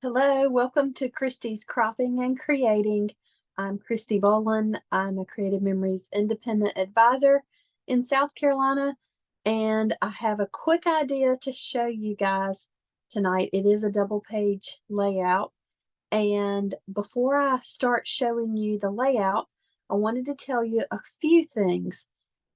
Hello, welcome to Christy's Cropping and Creating. I'm Christy Boland. I'm a Creative Memories Independent Advisor in South Carolina, and I have a quick idea to show you guys tonight. It is a double page layout, and before I start showing you the layout, I wanted to tell you a few things.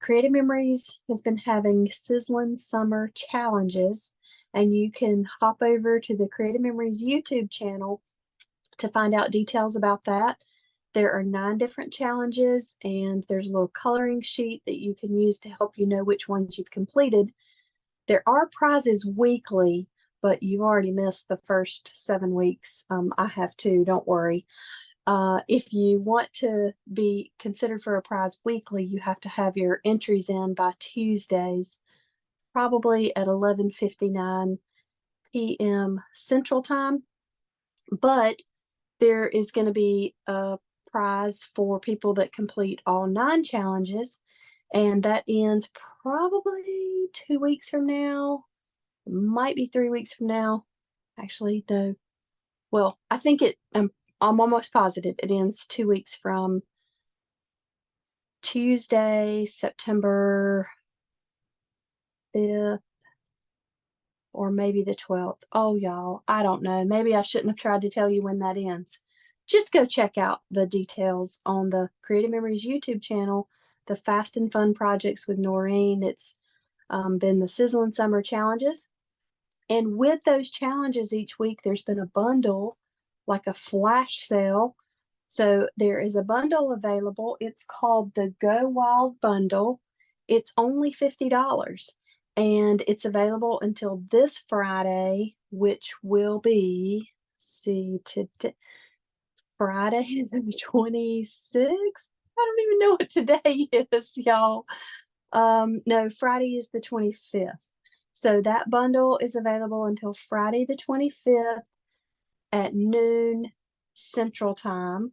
Creative Memories has been having Sizzling Summer Challenges, and you can hop over to the Creative Memories YouTube channel to find out details about that. There are 9 different challenges, and there's a little coloring sheet that you can use to help you know which ones you've completed. There are prizes weekly, but you've already missed the first 7 weeks. I have too, don't worry. If you want to be considered for a prize weekly, you have to have your entries in by Tuesdays, probably at 11:59 p.m. Central Time. But there is going to be a prize for people that complete all 9 challenges, and that ends probably 2 weeks from now. Might be 3 weeks from now. Actually, no. Well, I think I'm almost positive it ends 2 weeks from Tuesday, September 5th, or maybe the 12th. Oh, y'all, I don't know. Maybe I shouldn't have tried to tell you when that ends. Just go check out the details on the Creative Memories YouTube channel, the Fast and Fun Projects with Noreen. It's been the Sizzling Summer Challenges. And with those challenges each week, there's been a bundle, like a flash sale. So there is a bundle available. It's called the Go Wild Bundle. It's only $50, and it's available until this Friday, which will be, see, today, Friday the 26th. I don't even know what today is, y'all. No, Friday is the 25th. So that bundle is available until Friday the 25th at noon Central Time.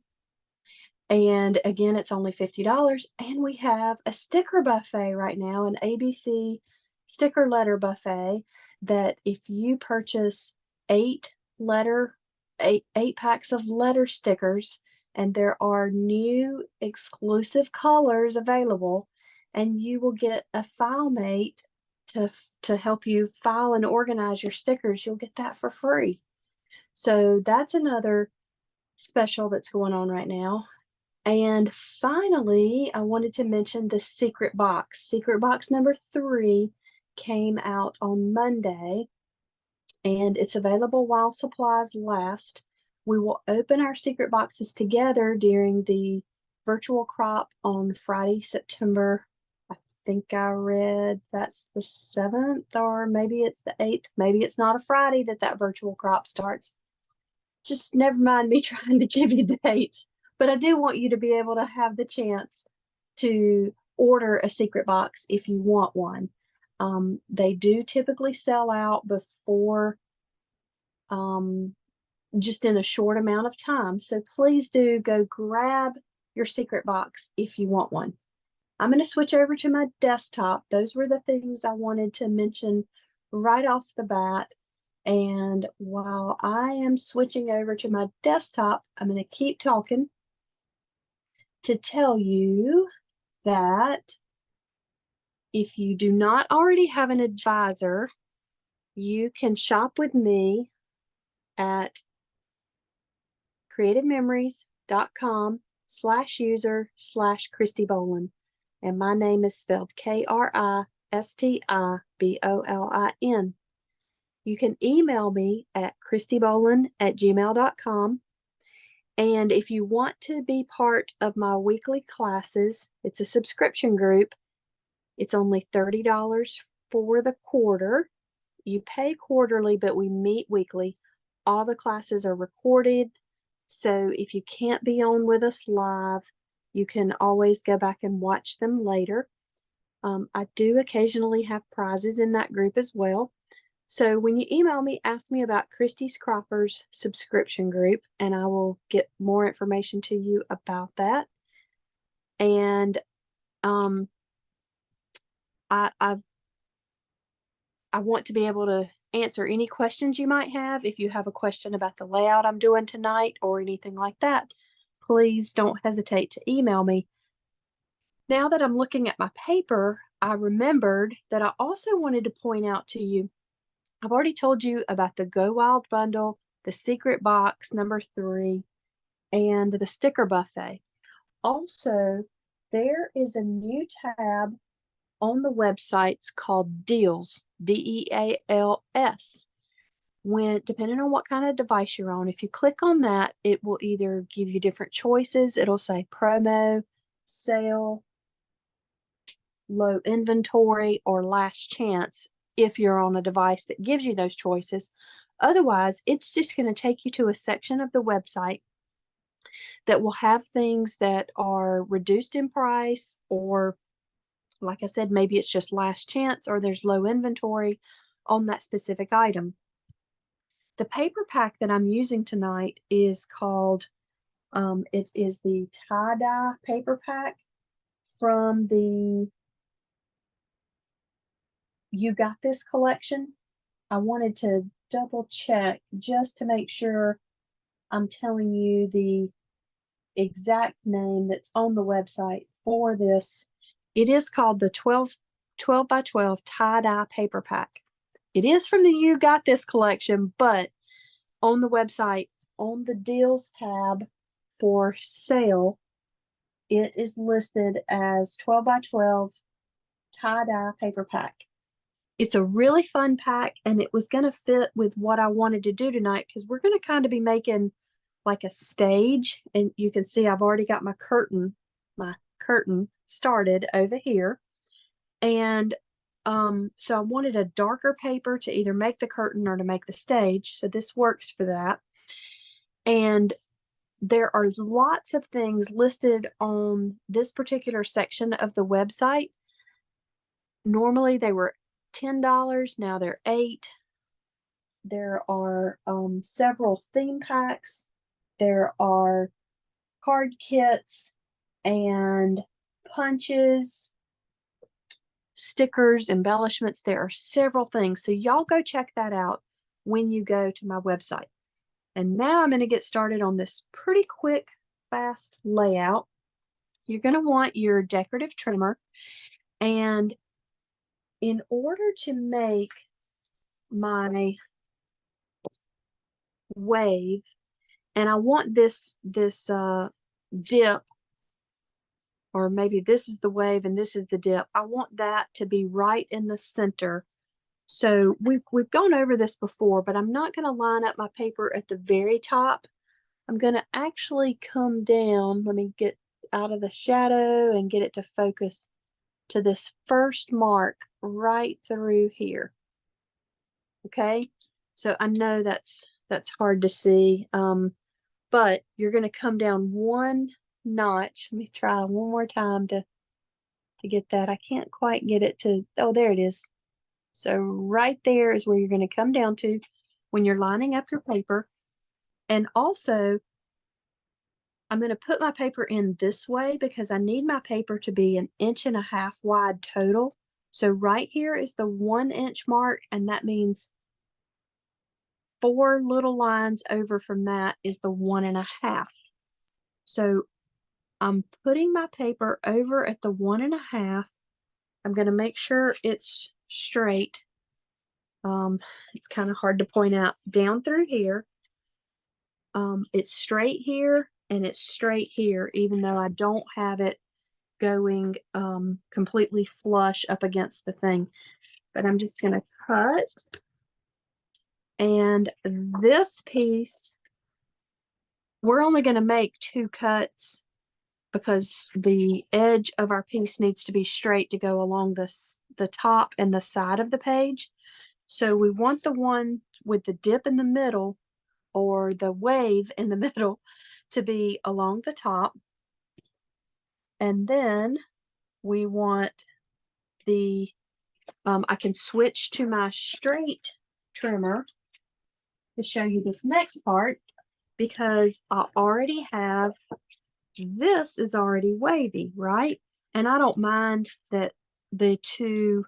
And again, it's only $50. And we have a sticker buffet right now, an ABC sticker letter buffet, that if you purchase 8 packs of letter stickers, and there are new exclusive colors available, and you will get a file mate to help you file and organize your stickers. You'll get that for free. So that's another special that's going on right now. And finally, I wanted to mention the secret box. Secret box number 3 came out on Monday, and it's available while supplies last. We will open our secret boxes together during the virtual crop on Friday, September, I think I read that's the 7th, or maybe it's the 8th. Maybe it's not a Friday that virtual crop starts. Just never mind me trying to give you dates. But I do want you to be able to have the chance to order a secret box if you want one. They do typically sell out before, just in a short amount of time. So please do go grab your secret box if you want one. I'm going to switch over to my desktop. Those were the things I wanted to mention right off the bat. And while I am switching over to my desktop, I'm going to keep talking to tell you that if you do not already have an advisor, you can shop with me at creativememories.com/user/Christy Boland. And my name is spelled KRISTIBOLIN. You can email me at christyboland@gmail.com. And if you want to be part of my weekly classes, it's a subscription group. It's only $30 for the quarter. You pay quarterly, but we meet weekly. All the classes are recorded, so if you can't be on with us live, you can always go back and watch them later. I do occasionally have prizes in that group as well. So when you email me, ask me about Christy's Croppers subscription group, and I will get more information to you about that. And I want to be able to answer any questions you might have. If you have a question about the layout I'm doing tonight or anything like that, please don't hesitate to email me. Now that I'm looking at my paper, I remembered that I also wanted to point out to you, I've already told you about the Go Wild bundle, the secret box number 3, and the sticker buffet. Also, there is a new tab on the websites called Deals, Deals. When, depending on what kind of device you're on, if you click on that, it will either give you different choices. It'll say promo, sale, low inventory, or last chance if you're on a device that gives you those choices. Otherwise, it's just going to take you to a section of the website that will have things that are reduced in price, or like I said, maybe it's just last chance or there's low inventory on that specific item. The paper pack that I'm using tonight is called, it is the tie-dye paper pack from the You Got This collection. I wanted to double check just to make sure I'm telling you the exact name that's on the website for this. It is called the 12 by 12 tie-dye paper pack. It is from the You Got This collection, but on the website, on the deals tab for sale, it is listed as 12 by 12 tie-dye paper pack. It's a really fun pack, and it was going to fit with what I wanted to do tonight, because we're going to kind of be making like a stage, and you can see I've already got my curtain started over here. And so I wanted a darker paper to either make the curtain or to make the stage, so this works for that. And there are lots of things listed on this particular section of the website. Normally they were $10, now they're $8. There are several theme packs. There are card kits and punches, stickers, embellishments. There are several things. So y'all go check that out when you go to my website. And now I'm going to get started on this pretty quick, fast layout. You're going to want your decorative trimmer. And in order to make my wave, and I want this dip, or maybe this is the wave and this is the dip, I want that to be right in the center. So we've gone over this before, but I'm not going to line up my paper at the very top. I'm going to actually come down. Let me get out of the shadow and get it to focus to this first mark right through here. Okay, so I know that's hard to see, but you're going to come down one notch. Let me try one more time to get that. I can't quite get it to, oh, there it is. So right there is where you're going to come down to when you're lining up your paper. And also, I'm going to put my paper in this way because I need my paper to be 1.5 inches wide total. So right here is the 1 inch mark, and that means 4 little lines over from that is the 1.5. So I'm putting my paper over at the 1.5. I'm going to make sure it's straight. It's kind of hard to point out down through here. It's straight here and it's straight here, even though I don't have it going completely flush up against the thing. But I'm just going to cut. And this piece, we're only going to make 2 cuts because the edge of our piece needs to be straight to go along the top and the side of the page. So we want the one with the dip in the middle, or the wave in the middle, to be along the top. And then we want the, I can switch to my straight trimmer to show you this next part, because I already have, this is already wavy, right? And I don't mind that the two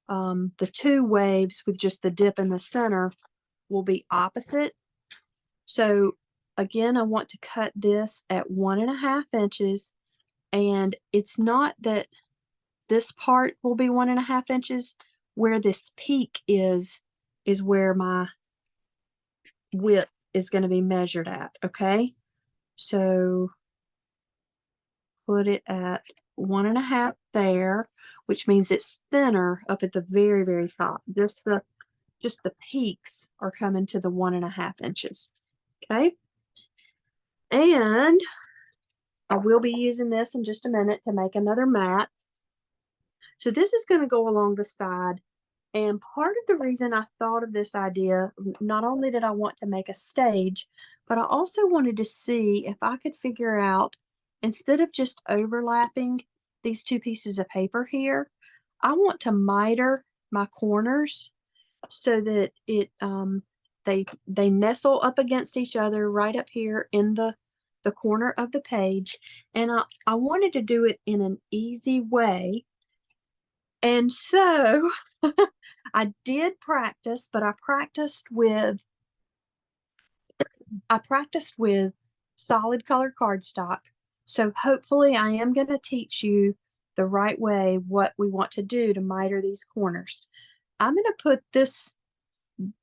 the two waves with just the dip in the center will be opposite. So again, I want to cut this at 1.5 inches, and it's not that this part will be 1.5 inches. Where this peak is where my width is going to be measured at. Okay, so put it at 1.5 there, which means it's thinner up at the very, very top. Just the peaks are coming to the 1.5 inches. Okay, and I will be using this in just a minute to make another mat. So this is going to go along the side. And part of the reason I thought of this idea, not only did I want to make a stage, but I also wanted to see if I could figure out, instead of just overlapping these two pieces of paper here, I want to miter my corners so that it they nestle up against each other right up here in the corner of the page. And I wanted to do it in an easy way. And so I did practice, but I practiced with solid color cardstock. So hopefully I am going to teach you the right way what we want to do to miter these corners. I'm going to put this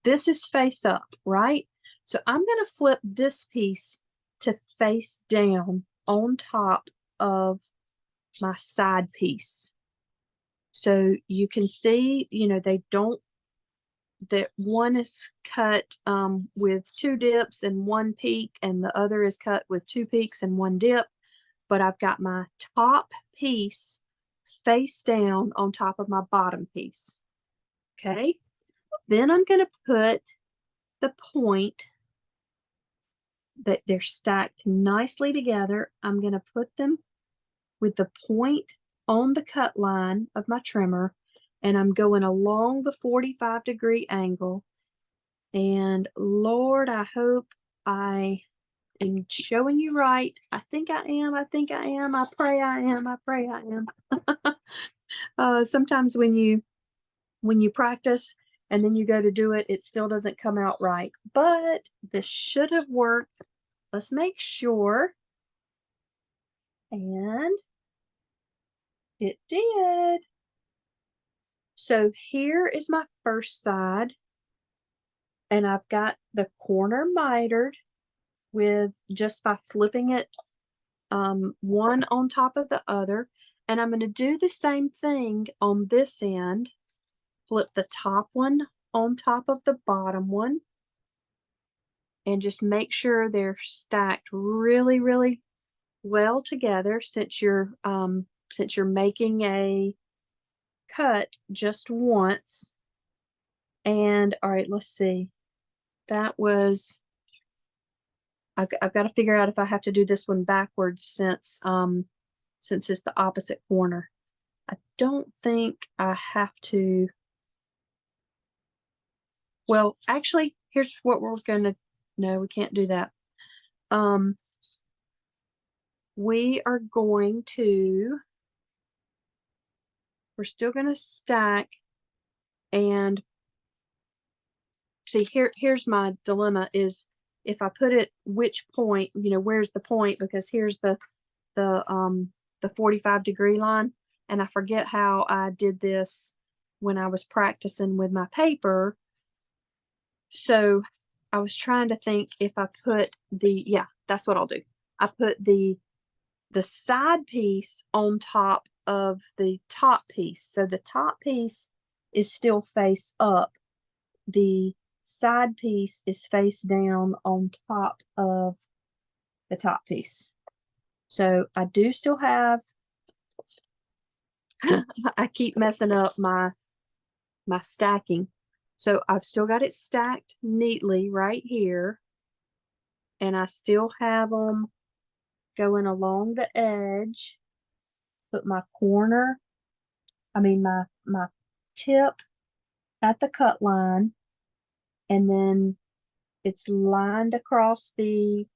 is face up, right? So I'm going to flip this piece to face down on top of my side piece. So you can see, you know, that one is cut with 2 dips and 1 peak, and the other is cut with 2 peaks and 1 dip. But I've got my top piece face down on top of my bottom piece. Okay. Then I'm going to put the point that they're stacked nicely together. I'm going to put them with the point on the cut line of my trimmer, and I'm going along the 45-degree angle. And Lord, I hope I am showing you right. I think I am. I think I am. I pray I am. I pray I am. Sometimes when you practice and then you go to do it, it still doesn't come out right. But this should have worked. Let's make sure. And it did. So here is my first side, and I've got the corner mitered with just by flipping it one on top of the other. And I'm going to do the same thing on this end. Flip the top one on top of the bottom one, and just make sure they're stacked really, really well together, since you're making a cut just once. And all right, let's see. That was, I've got to figure out if I have to do this one backwards, since it's the opposite corner. I don't think I have to. Well, actually, here's what we're gonna, no, we can't do that. We are going to, we're still gonna stack, and see, here's my dilemma is, if I put it which point, you know, where's the point, because here's the 45-degree line, and I forget how I did this when I was practicing with my paper. So I was trying to think if I put yeah, that's what I'll do. I put the side piece on top of the top piece. So the top piece is still face up. The side piece is face down on top of the top piece. So I do still have, I keep messing up my stacking. So I've still got it stacked neatly right here, and I still have them going along the edge. Put my corner, my tip at the cut line, and then it's lined across the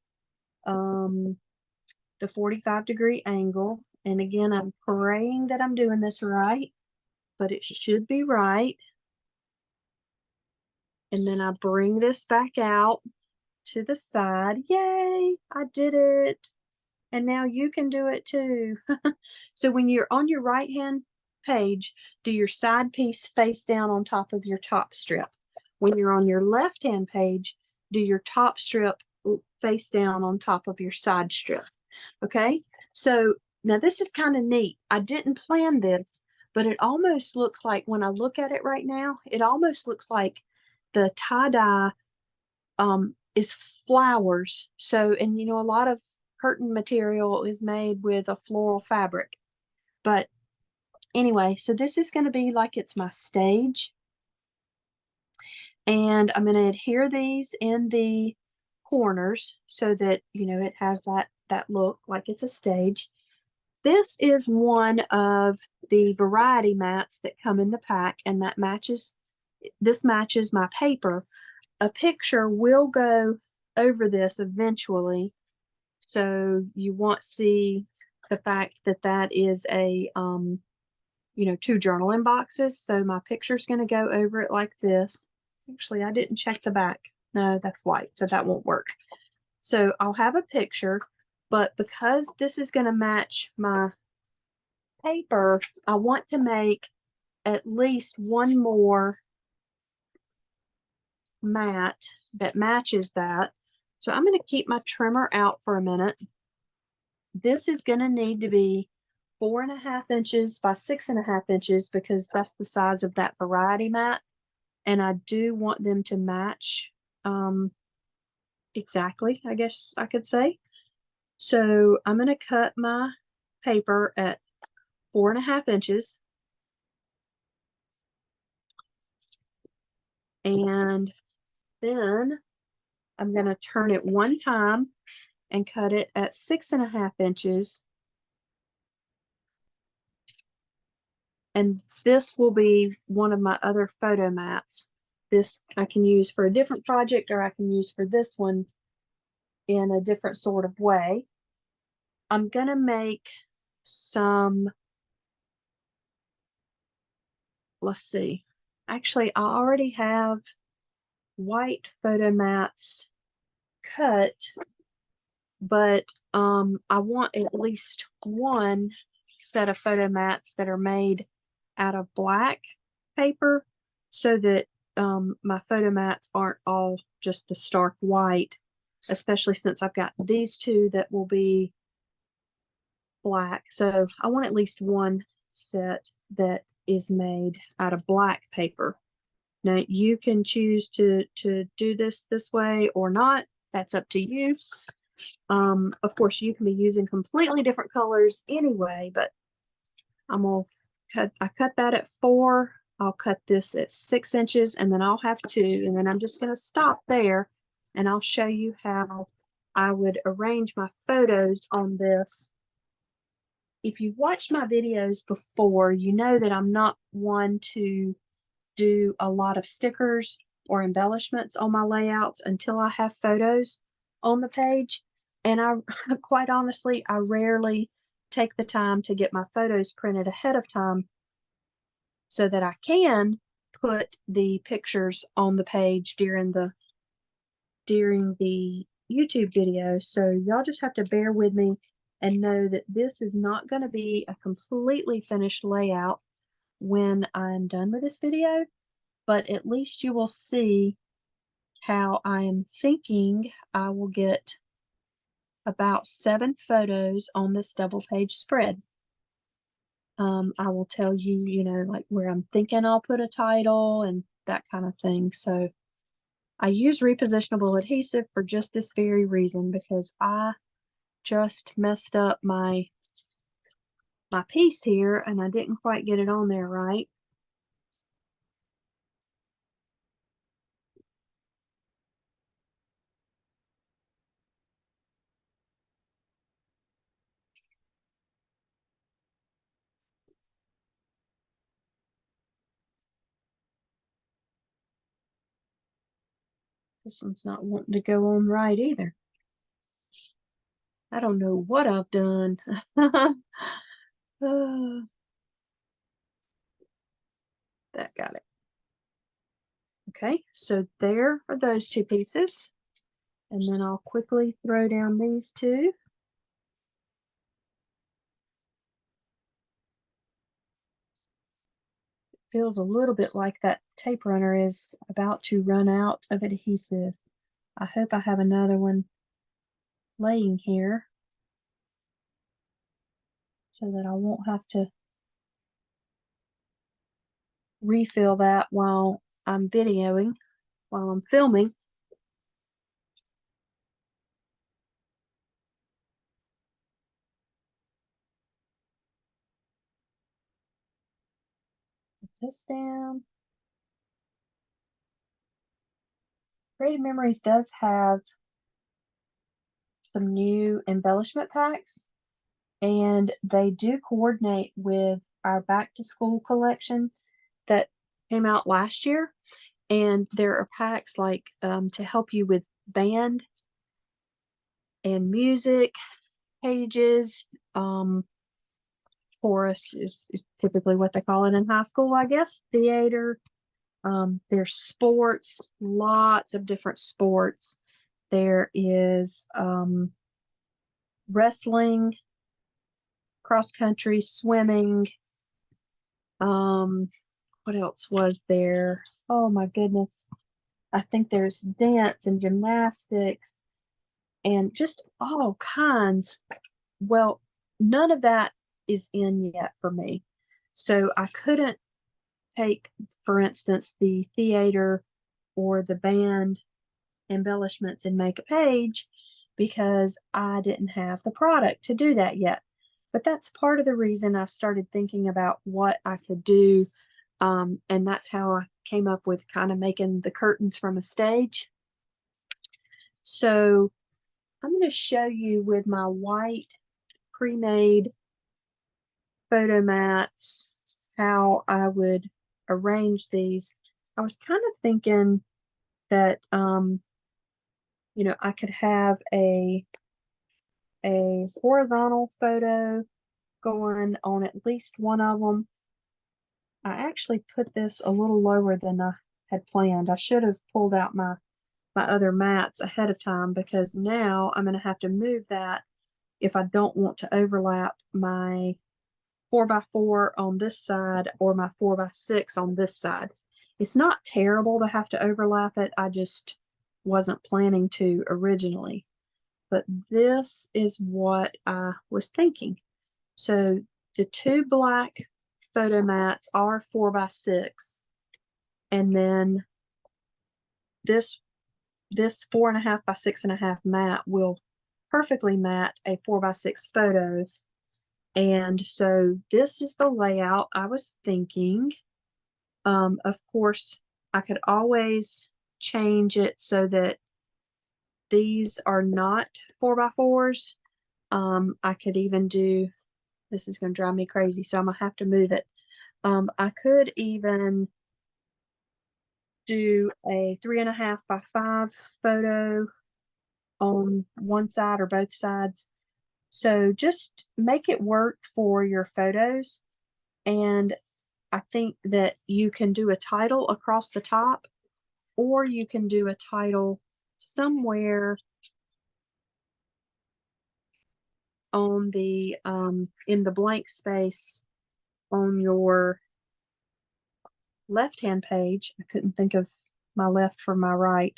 45-degree angle. And again, I'm praying that I'm doing this right. but it should be right. And then I bring this back out to the side. Yay, I did it. And now you can do it too. So when you're on your right hand page, do your side piece face down on top of your top strip. When you're on your left hand page, do your top strip face down on top of your side strip. Okay, so now this is kind of neat. I didn't plan this, but it almost looks like, when I look at it right now, it almost looks like the tie-dye is flowers. So, and you know, a lot of curtain material is made with a floral fabric. But anyway, so this is going to be like it's my stage. And I'm going to adhere these in the corners so that, you know, it has that look like it's a stage. This is one of the variety mats that come in the pack, and that matches, this matches my paper. A picture will go over this eventually, so you won't see the fact that that is a you know, 2 journaling boxes. So my picture's going to go over it like this. Actually, I didn't check the back. No, that's white, so that won't work. So I'll have a picture, but because this is going to match my paper, I want to make at least one more mat that matches that. So I'm going to keep my trimmer out for a minute. This is going to need to be 4.5 inches by 6.5 inches because that's the size of that variety mat. And I do want them to match exactly, I guess I could say. So I'm going to cut my paper at 4.5 inches. And then I'm going to turn it one time and cut it at 6.5 inches. And this will be one of my other photo mats. This I can use for a different project, or I can use for this one in a different sort of way. I'm going to make some, let's see. Actually, I already have white photo mats cut, but I want at least one set of photo mats that are made out of black paper so that my photo mats aren't all just the stark white, especially since I've got these two that will be black. So I want at least one set that is made out of black paper. Now you can choose to do this way or not. That's up to you. Of course, you can be using completely different colors anyway, but I'm gonna cut. I cut that at 4. I'll cut this at 6 inches, and then I'll have 2, and then I'm just gonna stop there, and I'll show you how I would arrange my photos on this. If you've watched my videos before, you know that I'm not one to do a lot of stickers or embellishments on my layouts until I have photos on the page. And I quite honestly, I rarely take the time to get my photos printed ahead of time so that I can put the pictures on the page during the YouTube video. So y'all just have to bear with me and know that this is not going to be a completely finished layout when I'm done with this video, but at least you will see how I am thinking I will get about 7 photos on this double page spread. I will tell you, you know, like where I'm thinking I'll put a title and that kind of thing. So I use repositionable adhesive for just this very reason, because I just messed up my piece here and I didn't quite get it on there right. This one's not wanting to go on right either. I don't know what I've done. that got it. Okay, so there are those two pieces. And then I'll quickly throw down these two. It feels a little bit like that tape runner is about to run out of adhesive. I hope I have another one laying here so that I won't have to refill that while I'm videoing, while I'm filming. Put this down. Creative Memories does have some new embellishment packs, and they do coordinate with our back to school collection that came out last year. And there are packs like to help you with band and music pages. Chorus is typically what they call it in high school, I guess. Theater. There's sports, lots of different sports. There is wrestling, cross country, swimming. What else was there? Oh my goodness. I think there's dance and gymnastics and just all kinds. Well, none of that is in yet for me. So I couldn't take, for instance, the theater or the band embellishments and make a page because I didn't have the product to do that yet. But that's part of the reason I started thinking about what I could do. And that's how I came up with kind of making the curtains from a stage. So I'm going to show you with my white pre-made photo mats how I would arrange these. I was kind of thinking that you know, I could have a horizontal photo going on at least one of them. I actually put this a little lower than I had planned. I should have pulled out my other mats ahead of time because now I'm going to have to move that if I don't want to overlap my 4x4 on this side or my 4x6 on this side. It's not terrible to have to overlap it. I just wasn't planning to originally. But this is what I was thinking. So the two black photo mats are 4x6. And then this 4.5 by 6.5 mat will perfectly mat a 4x6 photos. And so this is the layout I was thinking. Of course, I could always change it so that these are not 4x4s. I could even do, this is going to drive me crazy, so I'm going to have to move it. I could even do a 3.5 by 5 photo on one side or both sides. So just make it work for your photos. And I think that you can do a title across the top, or you can do a title somewhere on the in the blank space on your left-hand page. I couldn't think of my left from my right.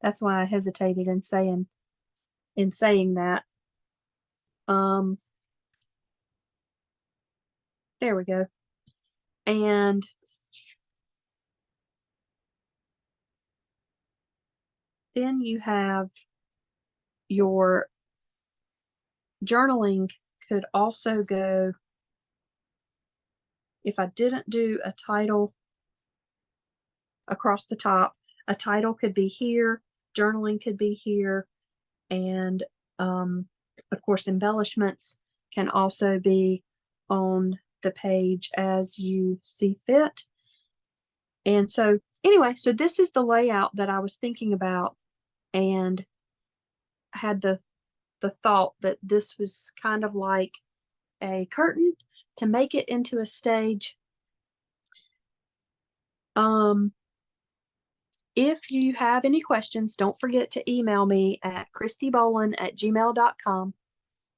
That's why I hesitated in saying that. There we go. And then you have your journaling could also go, if I didn't do a title across the top, a title could be here, journaling could be here, and of course embellishments can also be on the page as you see fit. And so anyway, so this is the layout that I was thinking about, and had the thought that this was kind of like a curtain to make it into a stage. If you have any questions, don't forget to email me at christybolin@gmail.com.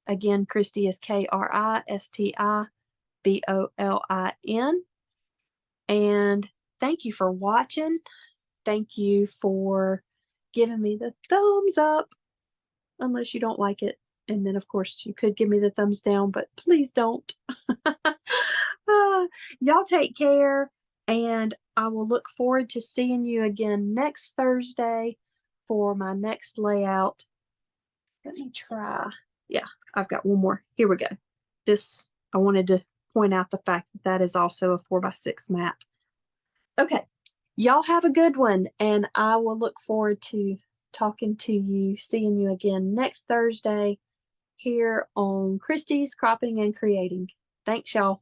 Again, Kristy is KRISTIBOLIN. And thank you for watching. Thank you for giving me the thumbs up, unless you don't like it. And then, of course, you could give me the thumbs down, but please don't. Y'all take care, and I will look forward to seeing you again next Thursday for my next layout. Let me try. Yeah, I've got one more. Here we go. This, I wanted to point out the fact that that is also a 4x6 mat. Okay, y'all have a good one, and I will look forward to talking to you, seeing you again next Thursday here on Kristy's Cropping and Creating. Thanks, y'all.